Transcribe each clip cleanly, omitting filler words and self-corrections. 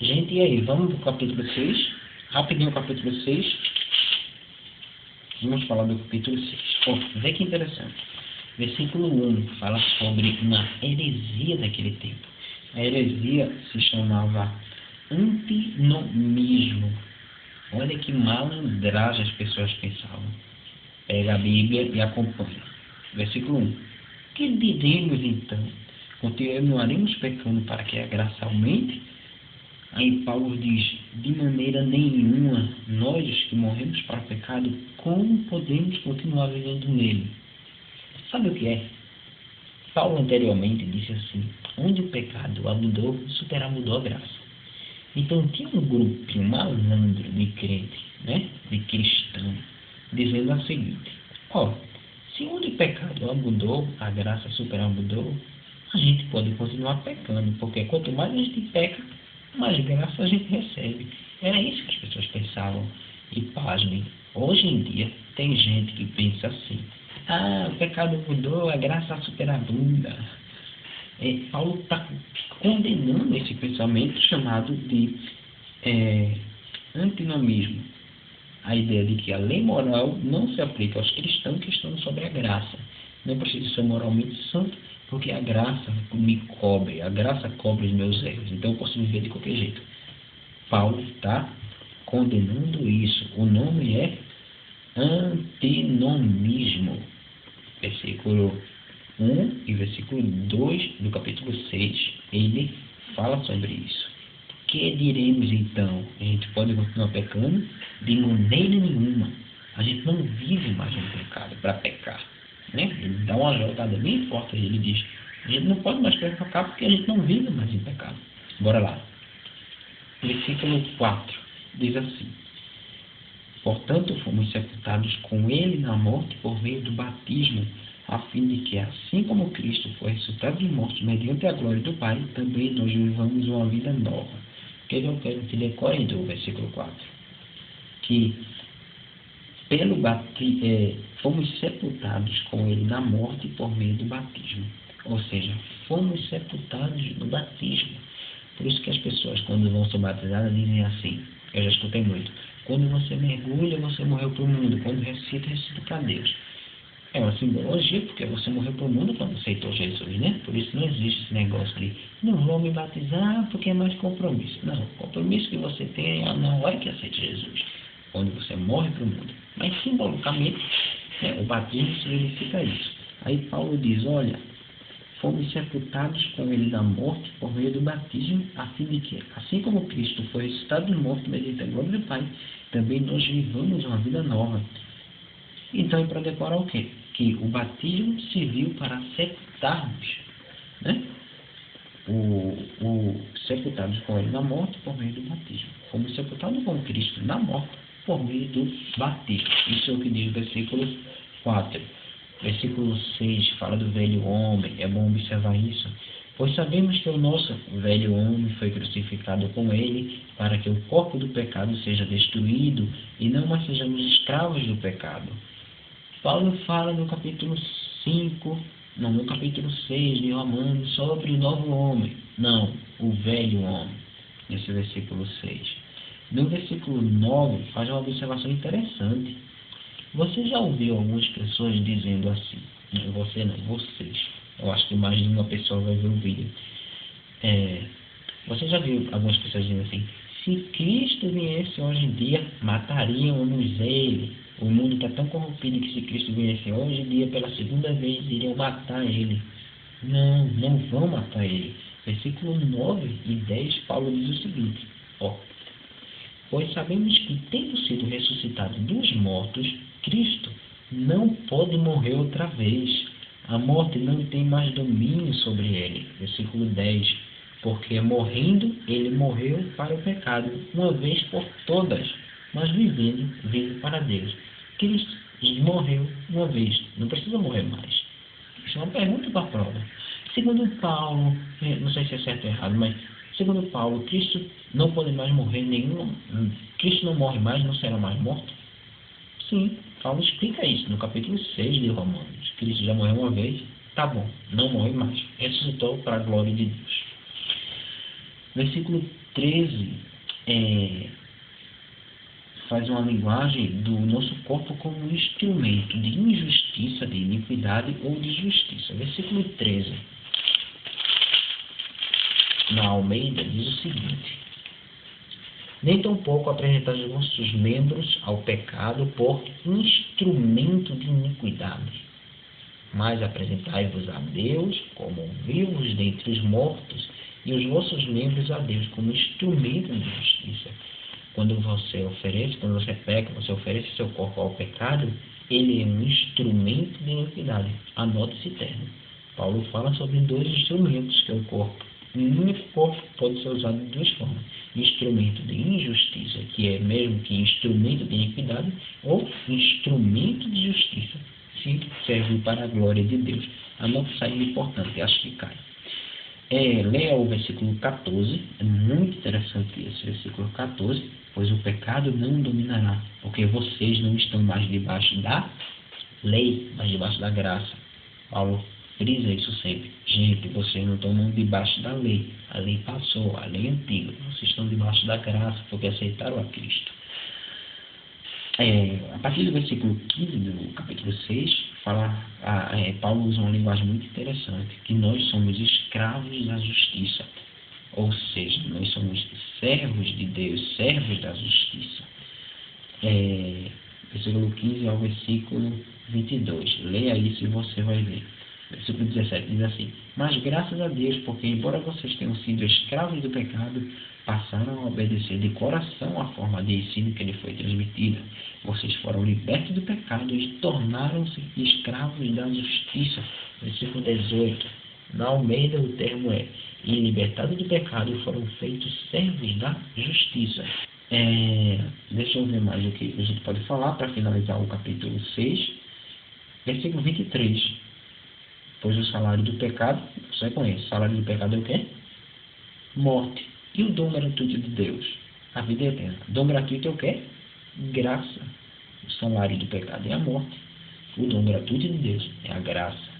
Gente, e aí? Vamos para o capítulo 6? Rapidinho o capítulo 6. Vamos falar do capítulo 6. Vê que interessante. Versículo 1 fala sobre uma heresia daquele tempo. A heresia se chamava antinomismo. Olha que malandragem as pessoas pensavam. Pega a Bíblia e acompanha. Versículo 1. Que diremos então? Continuaremos pecando para que a graça aumente? Aí Paulo diz, de maneira nenhuma, nós que morremos para o pecado, como podemos continuar vivendo nele? Sabe o que é? Paulo anteriormente disse assim, onde o pecado abundou, superabundou a graça. Então tinha um grupinho malandro de crente, de cristão, dizendo o seguinte, se onde o pecado abundou, a graça superabundou, a gente pode continuar pecando, porque quanto mais a gente peca, mais graça a gente recebe. Era isso que as pessoas pensavam. E pasmem, hoje em dia tem gente que pensa assim, o pecado mudou, a graça superabunda. Paulo está condenando esse pensamento chamado de antinomismo. A ideia de que a lei moral não se aplica aos cristãos que estão sobre a graça. Não preciso ser moralmente santo, porque a graça me cobre, a graça cobre os meus erros. Então eu posso viver de qualquer jeito. Paulo está condenando isso. O nome é antinomismo. Versículo 1 e versículo 2 do capítulo 6, ele fala sobre isso. Que diremos então? A gente pode continuar pecando? De maneira nenhuma. A gente não vive mais no pecado para pecar. Ele dá uma jogada bem forte aí, ele diz, a gente não pode mais pecar porque a gente não vive mais em pecado. Bora lá. Versículo 4 diz assim, portanto fomos sepultados com ele na morte por meio do batismo, a fim de que, assim como Cristo foi ressuscitado dos mortos mediante a glória do Pai, também nós vivamos uma vida nova. Que eu quero que decorem do versículo 4. Que fomos sepultados com ele na morte por meio do batismo. Ou seja, fomos sepultados no batismo. Por isso que as pessoas, quando vão ser batizadas, dizem assim, eu já escutei muito, quando você mergulha, você morreu para o mundo, quando ressuscita, ressuscita para Deus. É uma simbologia, porque você morreu para o mundo quando aceitou Jesus, Por isso não existe esse negócio de, não vou me batizar porque é mais compromisso. Não, o compromisso que você tem é na hora que aceita Jesus, quando você morre para o mundo. Mas simbolicamente, o batismo significa isso. Aí Paulo diz, olha, fomos sepultados com ele na morte por meio do batismo, a fim de que, assim como Cristo foi ressuscitado dos mortos mediante a glória do Pai, também nós vivamos uma vida nova. Então, é para decorar o quê? Que o batismo serviu para sepultarmos, sepultados com ele na morte por meio do batismo. Fomos sepultados com Cristo na morte por meio do batismo. Isso é o que diz o versículo 4. Versículo 6 fala do velho homem. É bom observar isso. Pois sabemos que o nosso velho homem foi crucificado com ele para que o corpo do pecado seja destruído e não mais sejamos escravos do pecado. Paulo fala no capítulo 6 de Romanos sobre o novo homem. Não, o velho homem. Nesse versículo 6. No versículo 9 faz uma observação interessante. Você já ouviu algumas pessoas dizendo assim, não você não, vocês. Eu acho que mais de uma pessoa vai ver o vídeo. Você já viu algumas pessoas dizendo assim, se Cristo viesse hoje em dia, mataríamos ele. O mundo está tão corrompido que se Cristo viesse hoje em dia, pela segunda vez, iriam matar ele. Não, não vão matar ele. Versículo 9 e 10, Paulo diz o seguinte, pois sabemos que, tendo sido ressuscitado dos mortos, Cristo não pode morrer outra vez. A morte não tem mais domínio sobre ele. Versículo 10, porque morrendo, ele morreu para o pecado, uma vez por todas, mas vivendo, vive para Deus. Cristo morreu uma vez, não precisa morrer mais. Isso é uma pergunta para a prova. Segundo Paulo, não sei se é certo ou errado, mas segundo Paulo, Cristo não pode mais morrer Cristo não morre mais, não será mais morto? Sim, Paulo explica isso no capítulo 6 de Romanos. Cristo já morreu uma vez, tá bom, não morre mais. Ressuscitou para a glória de Deus. Versículo 13 faz uma linguagem do nosso corpo como um instrumento de injustiça, de iniquidade ou de justiça. Versículo 13, na Almeida, diz o seguinte: nem tampouco apresentais os vossos membros ao pecado por instrumento de iniquidade, mas apresentai-vos a Deus como vivos dentre os mortos, e os vossos membros a Deus como instrumento de justiça. Quando você peca, você oferece seu corpo ao pecado, ele é um instrumento de iniquidade. Anote esse termo. Paulo fala sobre dois instrumentos, que é o corpo. Um único corpo pode ser usado de duas formas: instrumento de injustiça, que é mesmo que instrumento de iniquidade, ou instrumento de justiça, se serve para a glória de Deus. Anote isso aí, importante, acho que cai. Leia o versículo 14, é muito interessante esse versículo 14, pois o pecado não dominará, porque vocês não estão mais debaixo da lei, mas debaixo da graça. Paulo frisa isso sempre. Gente, vocês não estão debaixo da lei. A lei passou, a lei antiga. Vocês estão debaixo da graça, porque aceitaram a Cristo. A partir do versículo 15 do capítulo 6, Paulo usa uma linguagem muito interessante, que nós somos escravos da justiça. Ou seja, nós somos servos de Deus, servos da justiça. Versículo 15 ao versículo 22. Leia isso e você vai ver. Versículo 17 diz assim: mas graças a Deus, porque embora vocês tenham sido escravos do pecado, passaram a obedecer de coração a forma de ensino que lhe foi transmitida. Vocês foram libertos do pecado e tornaram-se escravos da justiça. Versículo 18. Na Almeida o termo é: e libertados do pecado foram feitos servos da justiça. Deixa eu ver mais o que a gente pode falar para finalizar o capítulo 6. Versículo 23. Pois o salário do pecado, você conhece, o salário do pecado é o quê? Morte. E o dom gratuito de Deus? A vida eterna. O dom gratuito é o quê? Graça. O salário do pecado é a morte. O dom gratuito de Deus é a graça.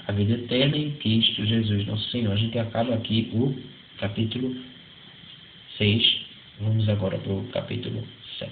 A vida eterna em Cristo Jesus, nosso Senhor. A gente acaba aqui o capítulo 6. Vamos agora para o capítulo 7.